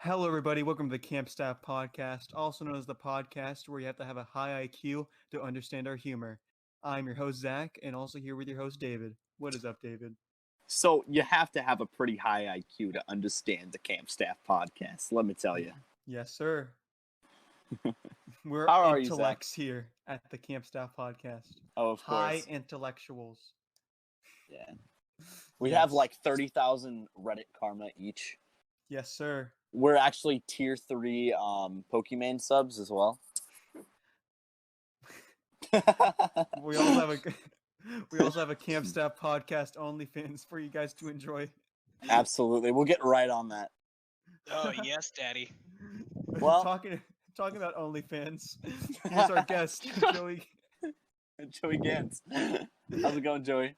Hello, everybody. Welcome to the Camp Staff Podcast, also known as the podcast where you have to have a high IQ to understand our humor. I'm your host, Zach, and also here with your host, David. What is up, David? So you have to have a pretty high IQ to understand the Camp Staff podcast. Let me tell you. Yes, sir. We're How are you, Zach? intellects here at the Camp Staff Podcast. Oh, of High course. intellectuals. Yeah. We Yes. have like 30,000 Reddit karma each. Yes, sir. We're actually tier 3 Pokemon subs as well. We also have a we also have a Camp Staff Podcast OnlyFans for you guys to enjoy. Absolutely. We'll get right on that. Oh yes, Daddy. Well- talking about OnlyFans. Here's our guest, Joey. Joey Gans. How's it going, Joey?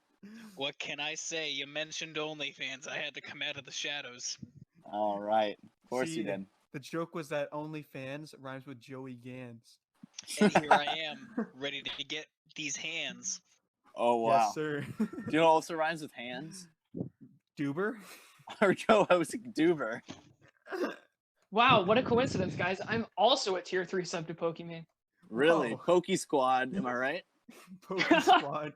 What can I say? You mentioned OnlyFans. I had to come out of the shadows. All right. Of course See, you did. The joke was that OnlyFans rhymes with Joey Gans. And here I am, ready to get these hands. Oh, wow. Yes, sir. Do you know what also rhymes with hands? Duber? Our co-host, Duber. Wow, what a coincidence, guys. I'm also a tier 3 sub to Pokemon. Really? Oh. Poke Squad, am I right? Pokey Squad.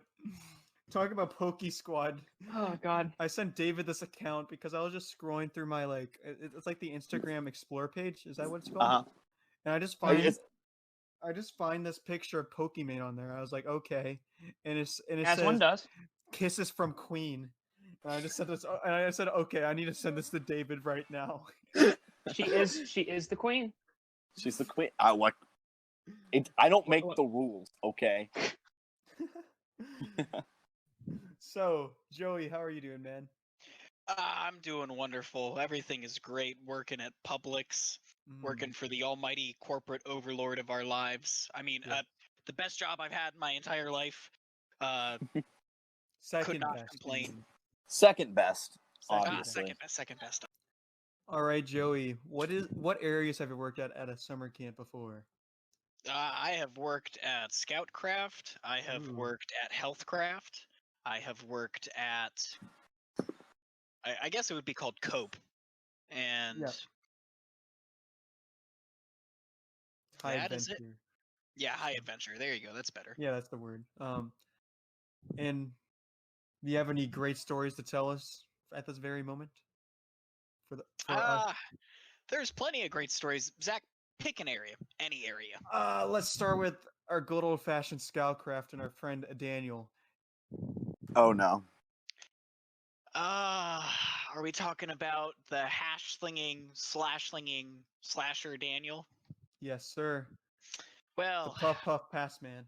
Talk about Pokey Squad. Oh, God. I sent David this account because I was just scrolling through my, it's like the Instagram Explore page. Is that what it's called? Uh-huh. And I just find this picture of Pokemon on there. I was like, okay. And it As says, one does. kisses from Queen. And I just said this, and I said, okay, I need to send this to David right now. She is the queen. She's the queen. I don't make the rules, okay? So, Joey, how are you doing, man? I'm doing wonderful. Everything is great. Working at Publix, working for the almighty corporate overlord of our lives. I mean, Yeah. the best job I've had in my entire life. Second could not best, you complain. mean. Second best, Second obviously. Second best. All right, Joey. What areas have you worked at a summer camp before? I have worked at Scoutcraft. I have Ooh. worked at Healthcraft. I have worked at, I guess it would be called Cope. And Yeah. High that is it. adventure. Yeah, High Adventure. There you go. That's better. Yeah, that's the word. And do you have any great stories to tell us at this very moment? For us? There's plenty of great stories. Zach, pick an area, any area. Let's start with our good old fashioned Scoutcraft and our friend Daniel. Oh, no. Are we talking about the hash-slinging, slash-slinging slasher Daniel? Yes, sir. The Well, Puff Puff Pass Man.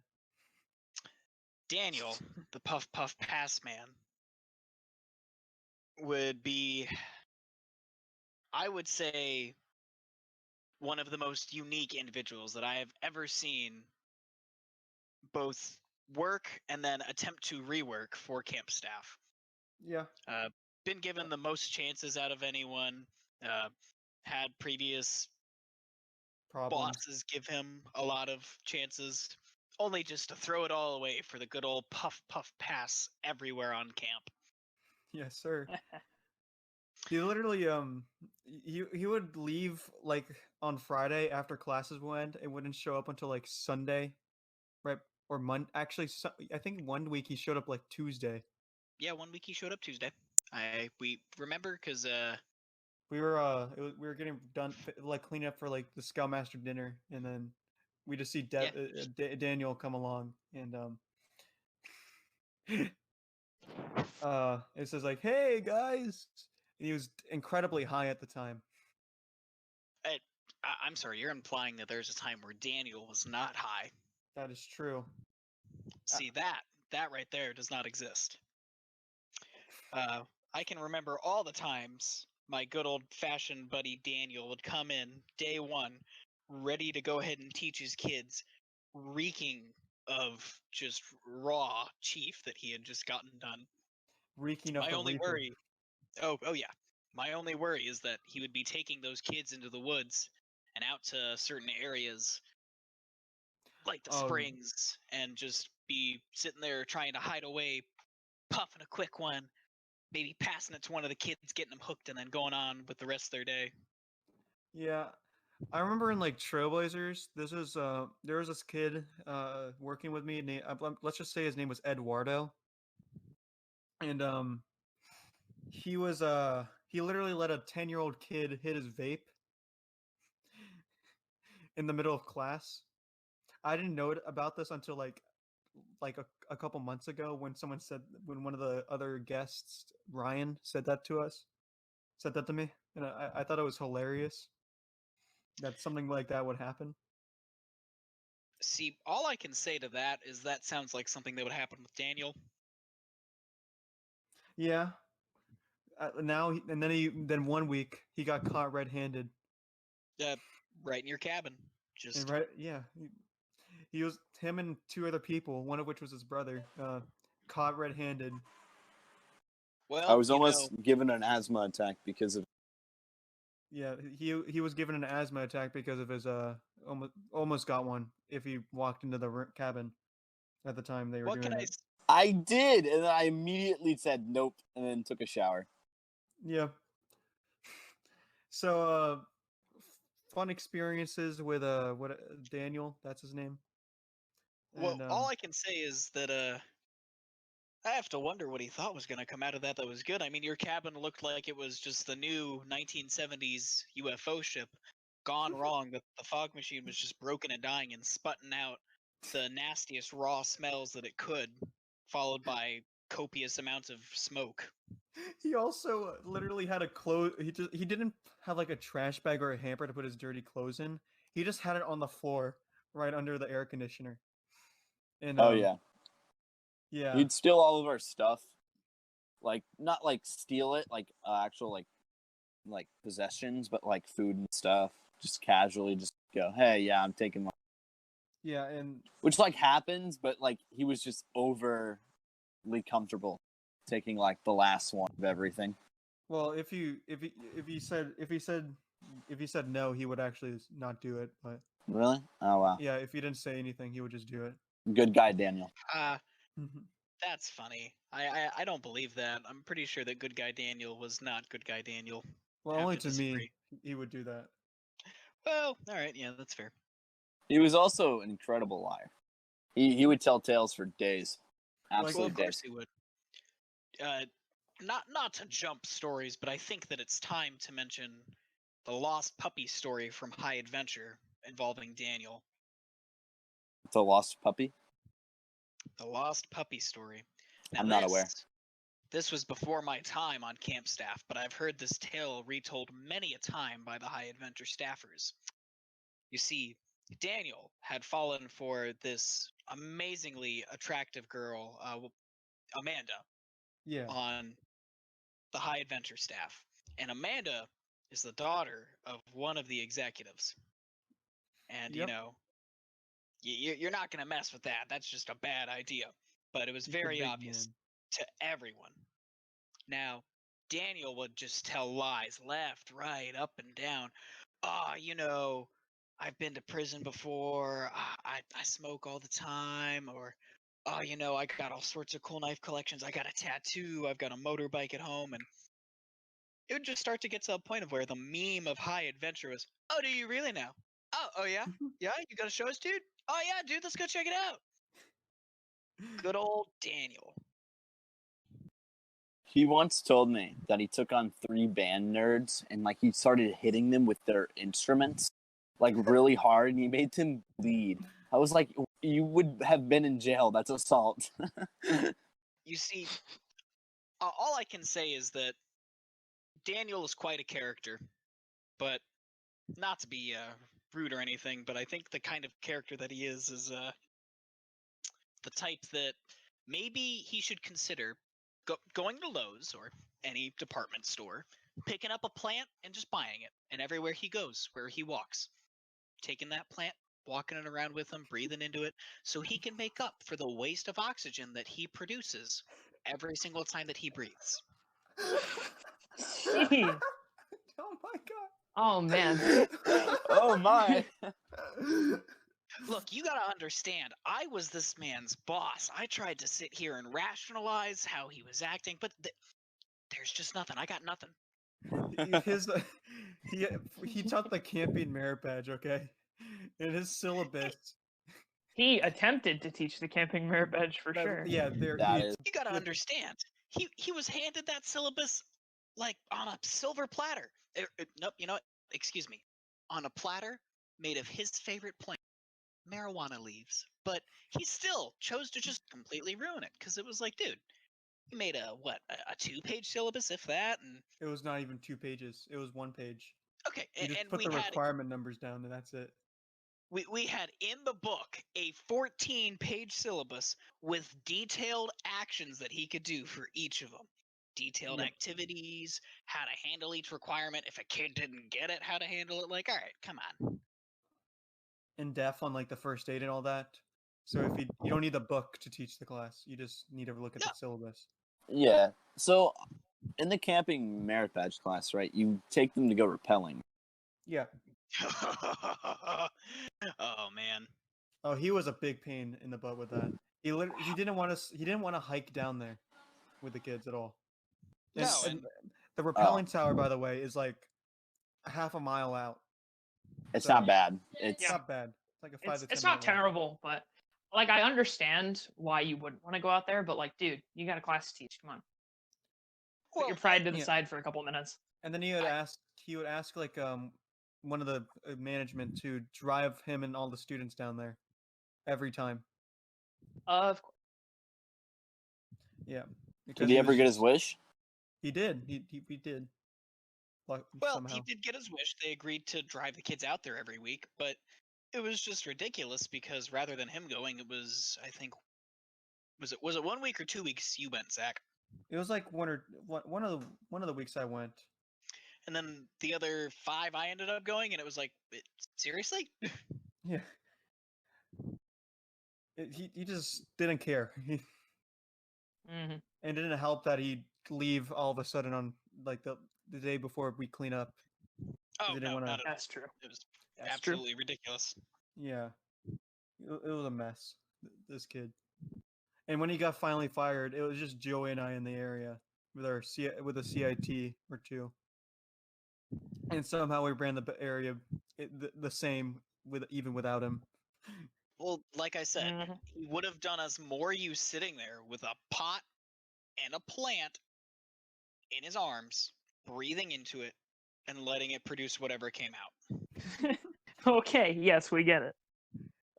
Daniel, the Puff Puff Pass Man, would be, I would say, one of the most unique individuals that I have ever seen both work and then attempt to rework for camp staff. Yeah. Been given the most chances out of anyone. Had previous Problems. bosses give him a lot of chances, only just to throw it all away for the good old puff puff pass everywhere on camp. Yes, sir. He literally he would leave like on Friday after classes went and wouldn't show up until like Sunday, right? Or Monday. Actually, I think one week he showed up like Tuesday. Yeah, 1 week he showed up Tuesday. We remember because We were getting done like cleaning up for like the Scoutmaster dinner, and then we just see Daniel come along, and it says like, "Hey guys," and he was incredibly high at the time. I'm sorry, you're implying that there's a time where Daniel was not high. That is true. See, that right there does not exist. I can remember all the times my good old-fashioned buddy Daniel would come in day one, ready to go ahead and teach his kids, reeking of just raw chief that he had just gotten done. Reeking of My the only Reaper. worry, oh yeah, my only worry is that he would be taking those kids into the woods and out to certain areas like the springs and just be sitting there trying to hide away, puffing a quick one, maybe passing it to one of the kids, getting them hooked, and then going on with the rest of their day. Yeah, I remember in like Trailblazers, there was this kid working with me. Let's just say his name was Eduardo, and he literally let a 10-year-old kid hit his vape in the middle of class. I didn't know about this until a couple months ago when one of the other guests, Ryan, said that to me, and I thought it was hilarious that something like that would happen. See, all I can say to that is that sounds like something that would happen with Daniel. Yeah. Then one week he got caught red-handed, Uh, right in your cabin. and Just he was him and two other people, one of which was his brother, caught red-handed. I well, was almost given an asthma attack because of. Yeah, he was given an asthma attack because of his almost got one if he walked into the cabin at the time they were what can doing I? it. I did, and then I immediately said nope, and then took a shower. Yeah. So fun experiences with Daniel, that's his name. Well, And all I can say is that I have to wonder what he thought was going to come out of that was good. I mean, your cabin looked like it was just the new 1970s UFO ship gone wrong. That the fog machine was just broken and dying and sputting out the nastiest raw smells that it could, followed by copious amounts of smoke. he also literally had a he didn't have like a trash bag or a hamper to put his dirty clothes in. He just had it on the floor right under the air conditioner. And Oh yeah, yeah. he'd steal all of our stuff, like not like steal it, like actual like possessions, but like food and stuff. Just casually, just go, hey, yeah, I'm taking my. Yeah, and Which like happens, but like he was just overly comfortable taking like the last one of everything. well, if he said no, he would actually not do it, but Really? Oh wow, yeah, if he didn't say anything, he would just do it. good guy, Daniel. That's funny. I don't believe that. I'm pretty sure that good guy Daniel was not good guy Daniel. Well, I have only to to me, disagree. he would do that. Well, all right, yeah, that's fair. He was also an incredible liar. He would tell tales for days, Well, absolute of course days. he would. Not to jump stories, but I think that it's time to mention the lost puppy story from High Adventure involving Daniel. The lost puppy. The lost puppy story. Now I'm not aware. this was before my time on camp staff, but I've heard this tale retold many a time by the High Adventure staffers. You see, Daniel had fallen for this amazingly attractive girl, Amanda, Yeah. on the High Adventure staff. And Amanda is the daughter of one of the executives. And, Yep. you're not going to mess with that. That's just a bad idea. But it was He's the very big obvious man. to everyone. Now, Daniel would just tell lies left, right, up, and down. I've been to prison before. I smoke all the time. Or, I got all sorts of cool knife collections. I got a tattoo. I've got a motorbike at home. And it would just start to get to a point of where the meme of High Adventure was, oh, do you really now? Oh yeah? Yeah, you gonna show us, dude? Oh yeah, dude, let's go check it out. Good old Daniel. He once told me that he took on 3 band nerds and like he started hitting them with their instruments like really hard and he made them bleed. I was like, you would have been in jail. That's assault. You see, all I can say is that Daniel is quite a character, but not to be rude or anything, but I think the kind of character that he is the type that maybe he should consider going to Lowe's or any department store, picking up a plant and just buying it. And everywhere he goes, where he walks, taking that plant, walking it around with him, breathing into it, so he can make up for the waste of oxygen that he produces every single time that he breathes. Jeez. Oh my god. Oh man. Oh my. Look, you gotta understand, I was this man's boss. I tried to sit here and rationalize how he was acting, but there's just nothing. I got nothing. his he he taught the camping merit badge, okay? In his syllabus. He attempted to teach the camping merit badge for sure. Yeah, there That is You gotta understand. He was handed that syllabus like on a silver platter. Nope, you know what? Excuse me. On a platter made of his favorite plant, marijuana leaves. But he still chose to just completely ruin it because it was like, dude, you made a 2-page syllabus, if that, and it was not even 2 pages. It was 1 page. okay, You just and put the requirement numbers down, and that's it. we had in the book a 14-page syllabus with detailed actions that he could do for each of them. Detailed Yep. activities, how to handle each requirement. If a kid didn't get it, how to handle it. Like, all right, come on. In depth on like the first aid and all that. So if you don't need the book to teach the class, you just need to look at No. the syllabus. Yeah. So in the camping merit badge class, right? You take them to go rappelling. Yeah. Oh man. Oh, he was a big pain in the butt with that. He didn't want to hike down there with the kids at all. No, And and the rappelling tower, by the way, is like half a mile out. It's So- not bad. It's It's not bad. It's like a 5 to 10 It's not minute walk. terrible, but like I understand why you wouldn't want to go out there, but like, dude, you got a class to teach. Come on, put your well, pride to the Yeah. side for a couple minutes. And then he would ask like one of the management to drive him and all the students down there every time. Of course. Yeah. did Because he he ever was get his just- wish? He did. He did. Like, well, somehow. he did get his wish. They agreed to drive the kids out there every week, but it was just ridiculous because rather than him going, it was, I think, was it 1 week or 2 weeks you went, Zach? It was like one of the weeks I went. And then the other 5 I ended up going, and it was like, seriously? Yeah. He just didn't care. Hmm. And it didn't help that he'd leave all of a sudden on like the day before we clean up. Oh didn't no, wanna- not at all. That's true. It was That's absolutely ridiculous. Yeah. It was a mess. This kid. And when he got finally fired, it was just Joey and I in the area with with a CIT or two. And somehow we ran the area the same even without him. Well, like I said, true. he would have done us more use sitting there with a pot and a plant in his arms, breathing into it, and letting it produce whatever came out. Okay, yes, we get it.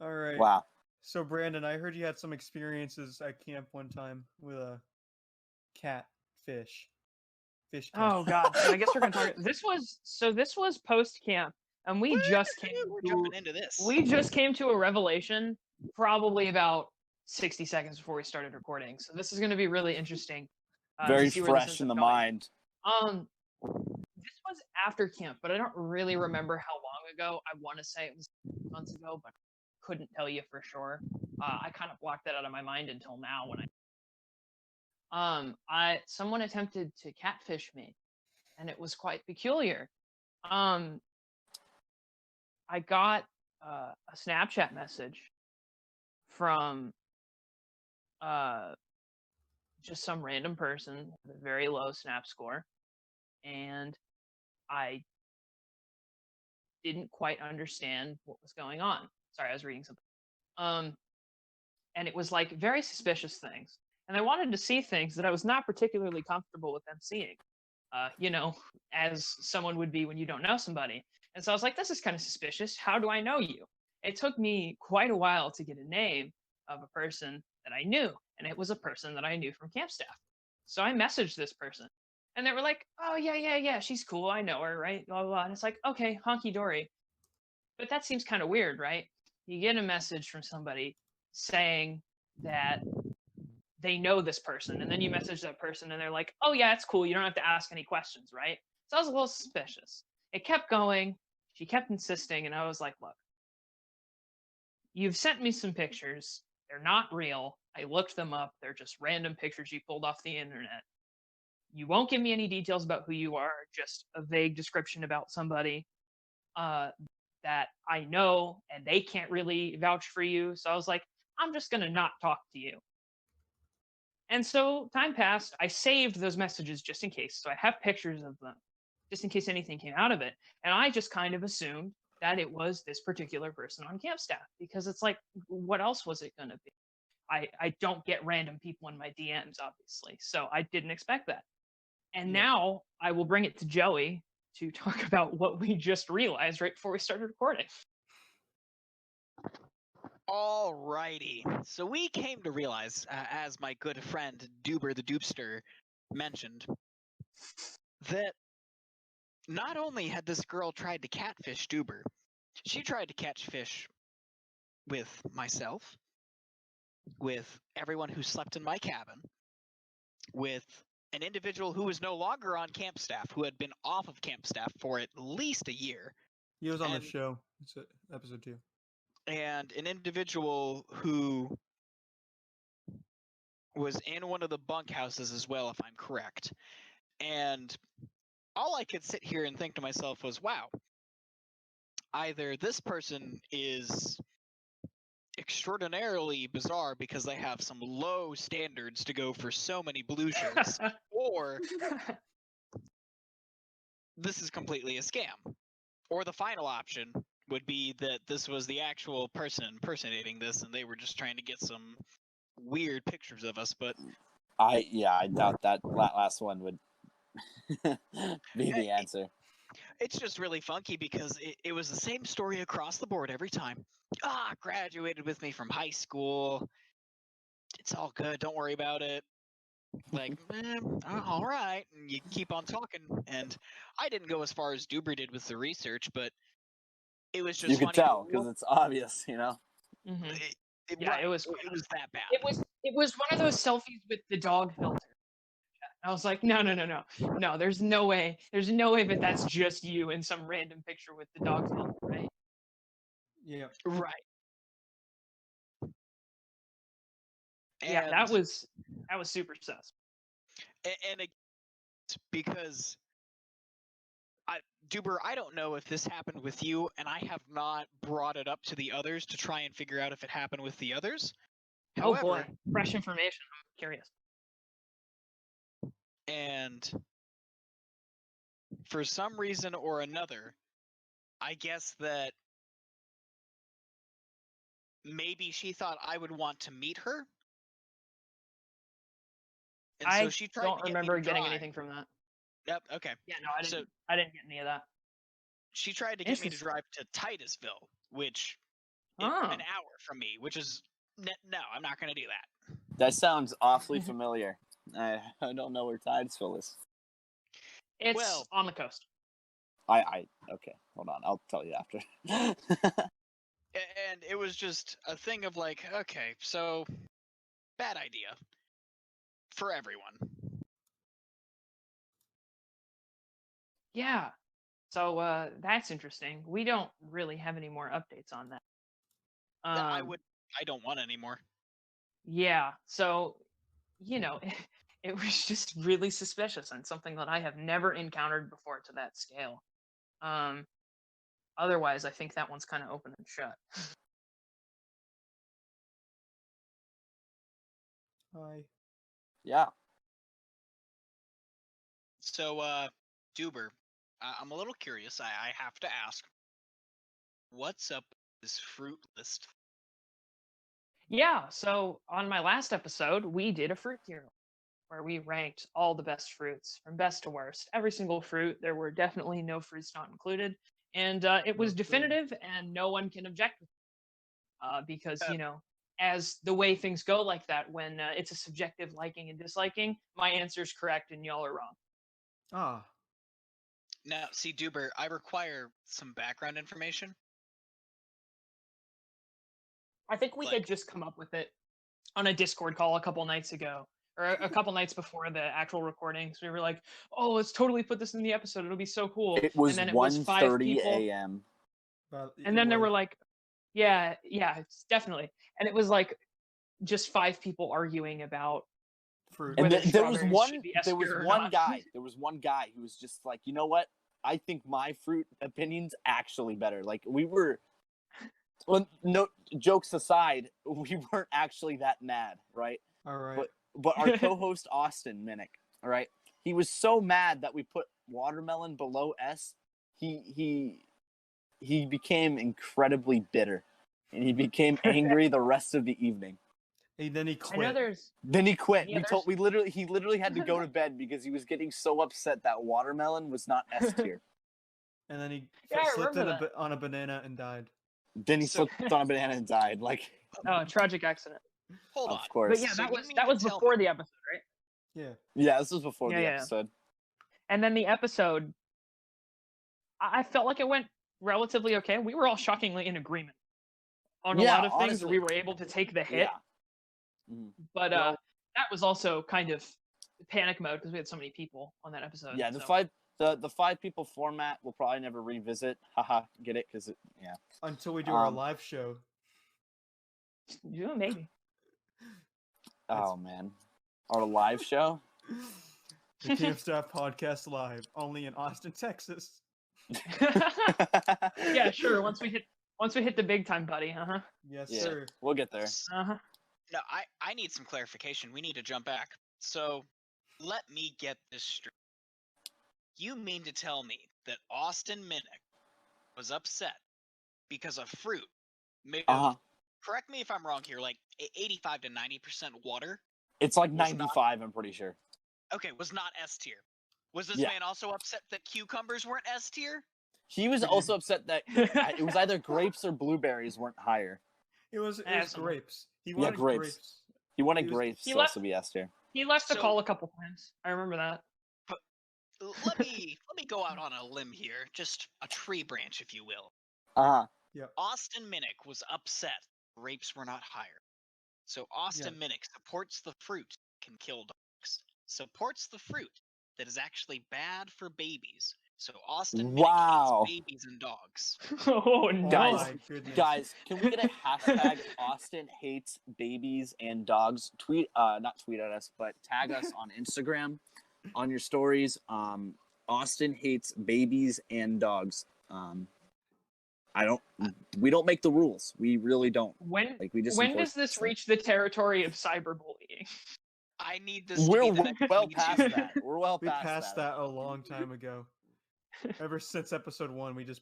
All right. Wow. So Brandon, I heard you had some experiences at camp one time with a catfish. Fish camp. Oh god, so I guess we're gonna talk. This was post camp, and we just came. We're to- jumping into this. We just came to a revelation, probably about 60 seconds before we started recording. So this is going to be really interesting. To Very see where this fresh ends in up the going. mind. This was after camp, but I don't really remember how long ago. I want to say it was months ago, but couldn't tell you for sure. I kind of blocked that out of my mind until now when someone attempted to catfish me, and it was quite peculiar. I got a Snapchat message from just some random person with a very low snap score, and I didn't quite understand what was going on. Sorry, I was reading something. And it was like very suspicious things, and I wanted to see things that I was not particularly comfortable with them seeing. As someone would be when you don't know somebody. And so I was like, this is kind of suspicious. How do I know you? It took me quite a while to get a name of a person that I knew, and it was a person that I knew from camp staff. So I messaged this person, and they were like, oh, yeah, she's cool. I know her, right? Blah, blah, blah. And it's like, okay, honky dory. But that seems kind of weird, right? You get a message from somebody saying that they know this person, and then you message that person and they're like, oh yeah, it's cool, you don't have to ask any questions, right? So I was a little suspicious. It kept going, she kept insisting, and I was like, look, you've sent me some pictures, they're not real, I looked them up, they're just random pictures you pulled off the internet. You won't give me any details about who you are, just a vague description about somebody that I know, and they can't really vouch for you. So I was like, I'm just gonna not talk to you. And so time passed. I saved those messages just in case. So I have pictures of them. just in case anything came out of it. And I just kind of assumed that it was this particular person on camp staff because it's like, what else was it going to be? I don't get random people in my DMs, obviously. So I didn't expect that. And now I will bring it to Joey to talk about what we just realized right before we started recording. Alrighty. So we came to realize, as my good friend Duber the Doopster mentioned, that not only had this girl tried to catfish Duber, she tried to catch fish with myself, with everyone who slept in my cabin, with an individual who was no longer on camp staff, who had been off of camp staff for at least a year. He was on the show. It's episode 2. And an individual who was in one of the bunkhouses as well, if I'm correct. And all I could sit here and think to myself was, wow, either this person is extraordinarily bizarre because they have some low standards to go for so many blue shirts, or this is completely a scam. Or the final option would be that this was the actual person impersonating this and they were just trying to get some weird pictures of us. But I doubt that last one would be the answer. It's just really funky because it was the same story across the board every time. Graduated with me from high school. It's all good. Don't worry about it. Like, all right. And you keep on talking. And I didn't go as far as Duber did with the research, but it was just you funny. could tell because it's obvious, you know. Mm-hmm. Right, it was that bad. It was one of those selfies with the dog filter. I was like, no. There's no way that that's just you in some random picture with the dog filter, right? Yeah. Right. Yeah, And, that was super sus. And because Duber, I don't know if this happened with you, and I have not brought it up to the others to try and figure out if it happened with the others. However, oh boy, fresh information. I'm curious. And for some reason or another, I guess that maybe she thought I would want to meet her. And so she tried don't to get remember me to getting drive. anything from that. Yep, okay. Yeah, no, I didn't get any of that. She tried to get me to drive to Titusville, which is an hour from me, which is no, I'm not going to do that. That sounds awfully familiar. I don't know where Titusville is. It's on the coast. Okay, hold on. I'll tell you after. And it was just a thing of like, okay, so bad idea for everyone. Yeah. So that's interesting. We don't really have any more updates on that. I don't want any more. Yeah. So, it was just really suspicious and something that I have never encountered before to that scale. Otherwise, I think that one's kind of open and shut. Hi. Yeah. So, Duber, I'm a little curious. I have to ask, what's up with this fruit list? Yeah, so on my last episode, we did a fruit tier where we ranked all the best fruits from best to worst. Every single fruit. There were definitely no fruits not included. And it was definitive, and no one can object because, as the way things go like that, when it's a subjective liking and disliking, my answer's correct and y'all are wrong. Ah. Now, see, Duber, I require some background information. I think we had just come up with it on a Discord call a couple nights ago, or a couple nights before the actual recordings. We were like, "Oh, let's totally put this in the episode. It'll be so cool." It was and then it was 1:30 a.m. And then there were like, yeah, it's definitely. And it was like just 5 people arguing about fruit. And there was one not. guy. There was one guy who was just like, you know what? I think my fruit opinion's actually better. Like we were. Well, no, jokes aside, we weren't actually that mad, right? All right. But our co-host Austin Minnick, all right, he was so mad that we put watermelon below S, he became incredibly bitter, and he became angry the rest of the evening. And then he I know quit. there's. Then he quit. Yeah, He literally had to go to bed because he was getting so upset that watermelon was not S tier. And then he Yeah, I slipped remember on a banana and died. Then he So- slipped on a banana and died. Like, Oh, tragic accident. Hold on. of course. But yeah, So that you was mean that to was tell before me- the episode, right? Yeah. Yeah, this was before Yeah, the yeah. episode. And then the episode, I felt like it went relatively okay. We were all shockingly in agreement on a Yeah, lot of things. honestly. We were able to take the hit, Yeah. Mhm. but Well- that was also kind of panic mode because we had so many people on that episode. Yeah, the so. the 5 people format we'll probably never revisit. Haha, get it? Because yeah. Until we do our Um, live show. Yeah, maybe. Oh man, our live show. The Team Staff Podcast Live, only in Austin, Texas. Yeah, sure. Once we hit the big time, buddy. Yes, Yeah. sir. We'll get there. Uh-huh. No, I need some clarification. We need to jump back. So, let me get this straight. You mean to tell me that Austin Minnick was upset because a fruit made Uh-huh. of, correct me if I'm wrong here, like 85 to 90% water? It's like Was not- 95, I'm pretty sure. Okay, was not S tier. Was this Yeah. man also upset that cucumbers weren't S tier? He was Pretty- also upset that it was either grapes or blueberries weren't higher. It was Excellent. grapes. He wanted grapes. He wanted He was- grapes he to left- also be S tier. He left the So- call a couple times. I remember that. Let me go out on a limb here, just a tree branch, if you will. Uh-huh. Austin Minnick was upset grapes were not higher. So Austin Minnick supports the fruit can kill dogs. Supports the fruit that is actually bad for babies. So Austin Wow. Minnick hates babies and dogs. Oh Oh no! Guys, my goodness. Guys, can we get a hashtag Austin hates babies and dogs? Not tweet at us, but tag us on Instagram on your stories. Austin hates babies and dogs. We don't make the rules. We really don't. When Like we just when enforce does this them. reach the territory of cyberbullying? I need this to We're be the next well Me past Too. that. We're well We past, passed that a long time ago. Ever since episode 1, we just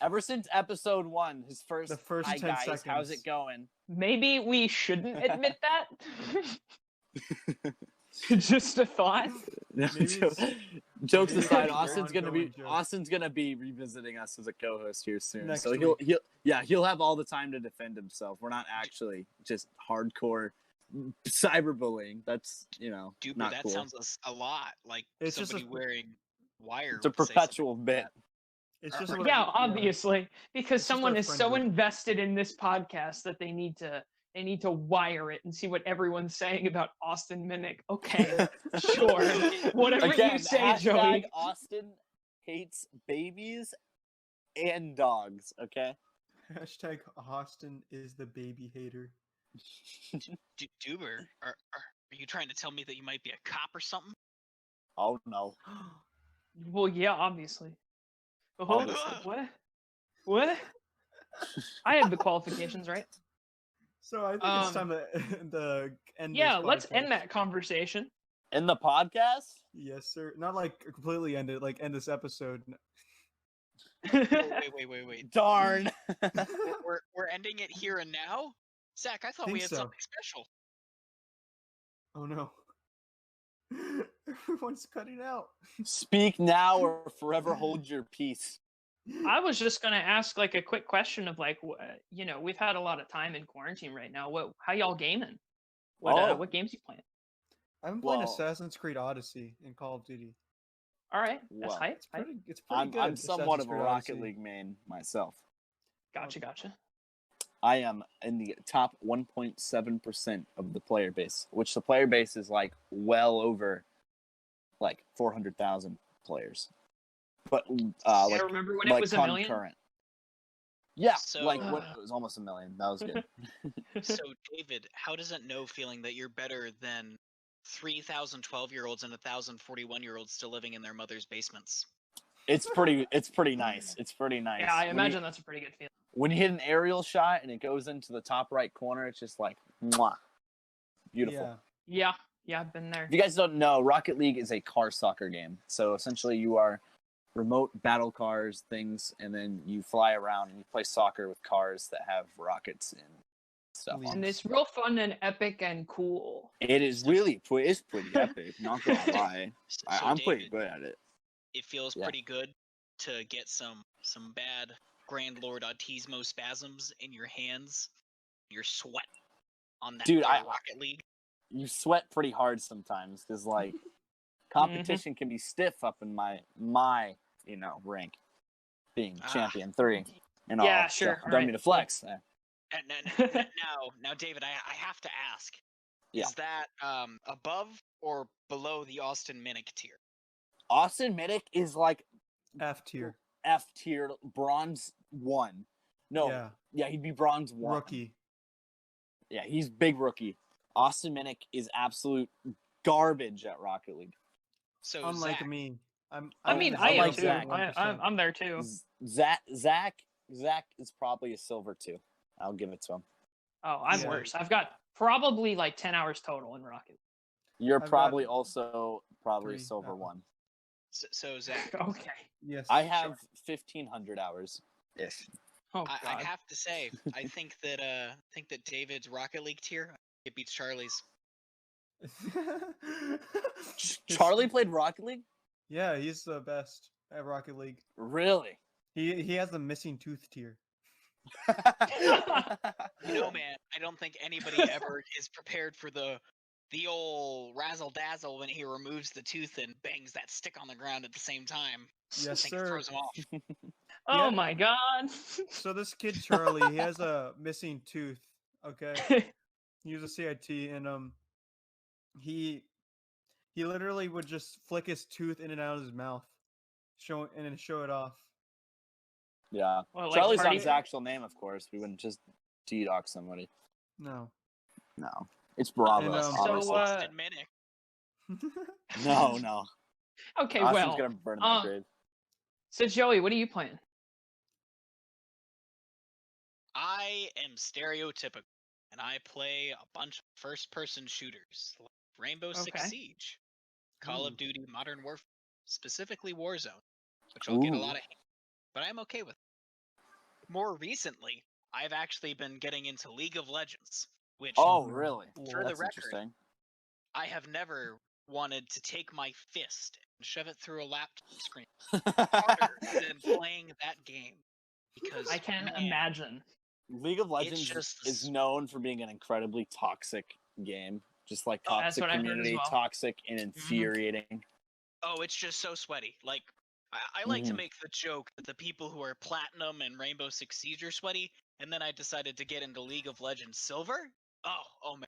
Ever since episode 1, his first. The first Hi 10 guys, how's seconds. it going? Maybe we shouldn't admit that. Just a thought. Maybe Jokes maybe it's aside, an ongoing joke. Austin's gonna be revisiting us as a co-host here soon. Next so he'll have all the time to defend himself. We're not actually just hardcore cyberbullying. That's Dude, not that cool. sounds a lot like It's just somebody a- wearing wire. It's a would say something perpetual like bit. that. it's just Yeah, a- Yeah, obviously, because It's just someone our is friend so group. invested in this podcast that they need to wire it and see what everyone's saying about Austin Minnick. Okay, sure, whatever Again, you say, hashtag Joey. Austin hates babies and dogs. Okay. Hashtag Austin is the baby hater. Duber, are you trying to tell me that you might be a cop or something? Oh no. Well, yeah, obviously. Obviously. What? What? I have the qualifications, right? So I think it's time to end. Yeah, this let's podcast. end that conversation. In the podcast? Yes, sir. Not like completely end it. Like end this episode. Wait. Darn. We're ending it here and now? Zach, I thought we Think had so. something special. Oh no. Everyone's cutting out. Speak now or forever hold your peace. I was just gonna ask like a quick question of like, we've had a lot of time in quarantine right now. How y'all gaming? What games you playing? I've been playing Well- Assassin's Creed Odyssey in Call of Duty. All right, that's Well, hype. hype. It's pretty good. I'm somewhat Assassin's of a Creed Rocket Odyssey. League main myself. Gotcha. I am in the top 1.7% of the player base, which the player base is like well over like 400,000 players. But Yeah, like remember when it like was a million? concurrent. Yeah, So- like when it was almost a million. That was good. So, David, how does it know feeling that you're better than 3,000 12-year-olds and 1,000 41-year-olds still living in their mother's basements? It's pretty nice. It's pretty nice. Yeah, I When imagine that's a pretty good feeling. when you hit an aerial shot and it goes into the top right corner, it's just like mwah. Beautiful. Yeah. Yeah, I've been there. If you guys don't know, Rocket League is a car soccer game. So essentially, you are remote battle cars, things, and then you fly around and you play soccer with cars that have rockets and stuff on And them. it's real fun and epic and cool. It is really it's pretty epic. Not gonna lie, So I'm pretty David, good at it. it feels Yeah. pretty good to get some bad Grand Lord Autismo spasms in your hands, your sweat on that Dude, Rocket League. You sweat pretty hard sometimes because like competition can be stiff up in my rank, being champion 3 and all. Yeah, sure. So, don't need to flex. Now, David, I have to ask: Yeah. is that above or below the Austin Minnick tier? Austin Minnick is like F tier. F tier, bronze 1. No, yeah, he'd be bronze 1. Rookie. Yeah, he's big rookie. Austin Minnick is absolute garbage at Rocket League. So Unlike Zach, me, I I'm mean, the I am like too. Zach. 1%. I'm there too. Zach is probably a silver 2. I'll give it to him. Oh, I'm Yeah. worse. I've got probably like 10 hours total in Rocket. You're I've probably got also probably a 3 silver hours. so Zach, Okay. Yes. I have 1,500 hours ish. Oh I God. have to say, I think that David's Rocket League tier it beats Charlie's. Charlie played Rocket League? Yeah, he's the best at Rocket League. Really? He has the missing tooth tier. You know, man, I don't think anybody ever is prepared for the old razzle dazzle when he removes the tooth and bangs that stick on the ground at the same time. Yes, I think it sir. throws him off. Oh Yeah. my God. So this kid Charlie, he has a missing tooth. Okay, he was a CIT, and he literally would just flick his tooth in and out of his mouth, show and then show it off. Yeah. Well, like Charlie's not party- his actual name, of course. We wouldn't just T-doc somebody. No. No. It's Bravo, And, Unless so, it's obviously. Austin Minnick. No. Okay, Austin's well. gonna burn that grave. So Joey, what are you playing? I am stereotypical, and I play a bunch of first-person shooters like Rainbow Six Okay. Siege, Call Ooh. of Duty Modern Warfare, specifically Warzone, which I'll get a Ooh. lot of hate, but I'm okay with it. More recently, I've actually been getting into League of Legends, which, Oh, really? for the That's record, interesting. I have never wanted to take my fist and shove it through a laptop screen harder than playing that game. Because I can man, imagine. League of Legends just is known for being an incredibly toxic game. Just like Oh, that's toxic what I heard as community, well. toxic and infuriating. Oh, it's just so sweaty. Like, I like to Mhm. make the joke that the people who are Platinum and Rainbow Six Siege are sweaty, and then I decided to get into League of Legends Silver. Oh man.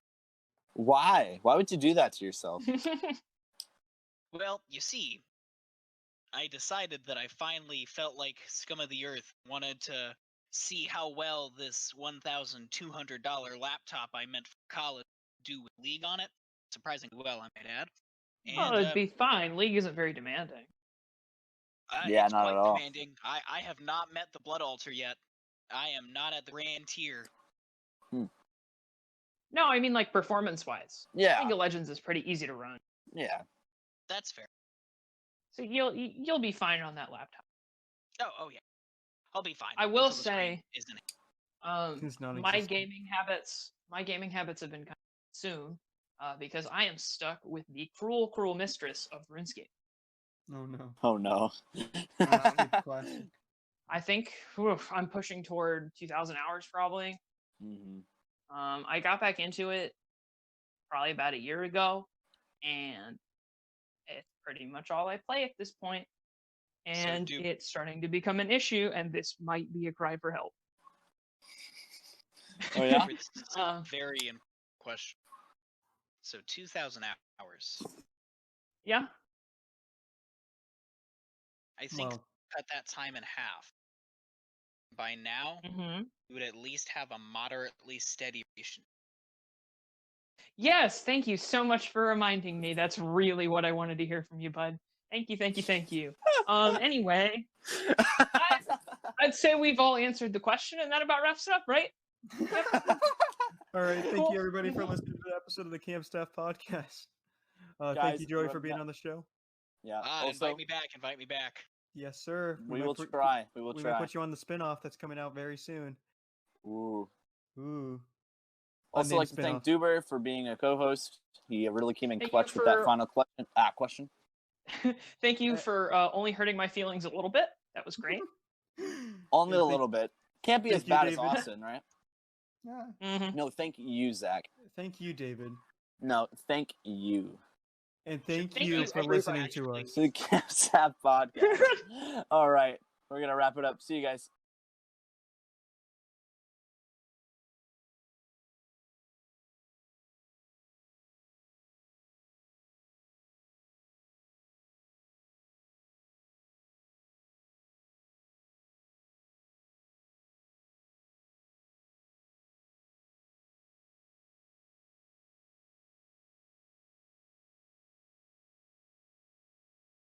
Why? Why would you do that to yourself? Well, you see, I decided that I finally felt like scum of the earth, wanted to see how well this $1,200 laptop I meant for college do with League on it. Surprisingly well, I might add. Oh, And it'd be fine. League isn't very demanding. Yeah, it's not quite at all. demanding. I have not met the Blood Altar yet. I am not at the grand tier. No, I mean like performance-wise. Yeah. League of Legends is pretty easy to run, Yeah. That's fair. so you'll be fine on that laptop. Oh yeah, I'll be fine. I will until the screen say, isn't. It's not my existent. gaming habits have been kind of soon, because I am stuck with the cruel mistress of RuneScape. Oh no. Oh no. RuneScape Classic. I think I'm pushing toward 2,000 hours probably. Mhm. I got back into it probably about a year ago, and it's pretty much all I play at this point. And do- it's starting to become an issue, and this might be a cry for help. Oh yeah. This is Uh, a very important question. So 2,000 hours. Yeah. I think Well, cut that time in half. By now, Mm-hmm. you would at least have a moderately steady ration. Yes, thank you so much for reminding me. That's really what I wanted to hear from you, bud. Thank you. Anyway, I'd say we've all answered the question, and that about wraps it up, right? all right. Thank Cool. you everybody for listening to the episode of the Camp Staff Podcast. Thank Guys, you, Joey, for remember being that- on the show. Yeah. Invite Also, me back. Invite me back. Yes, sir. we might will put- try. We will We might try. put you on the spinoff that's coming out very soon. Ooh. Ooh. Also, Unnamed like to thank spinoff. Duber for being a co-host. He really came in Thank you clutch with that for- final question. Thank you Uh, for only hurting my feelings a little bit. That was great. Only Yeah, a little bit. Can't be as thank you, bad as David. Austin, right? Yeah. Hmm. No, thank you, Zach. Thank you, David. No, thank you. And thank Thank you you, for everybody. listening to us. The Capsap podcast. All right, we're gonna wrap it up. See you guys.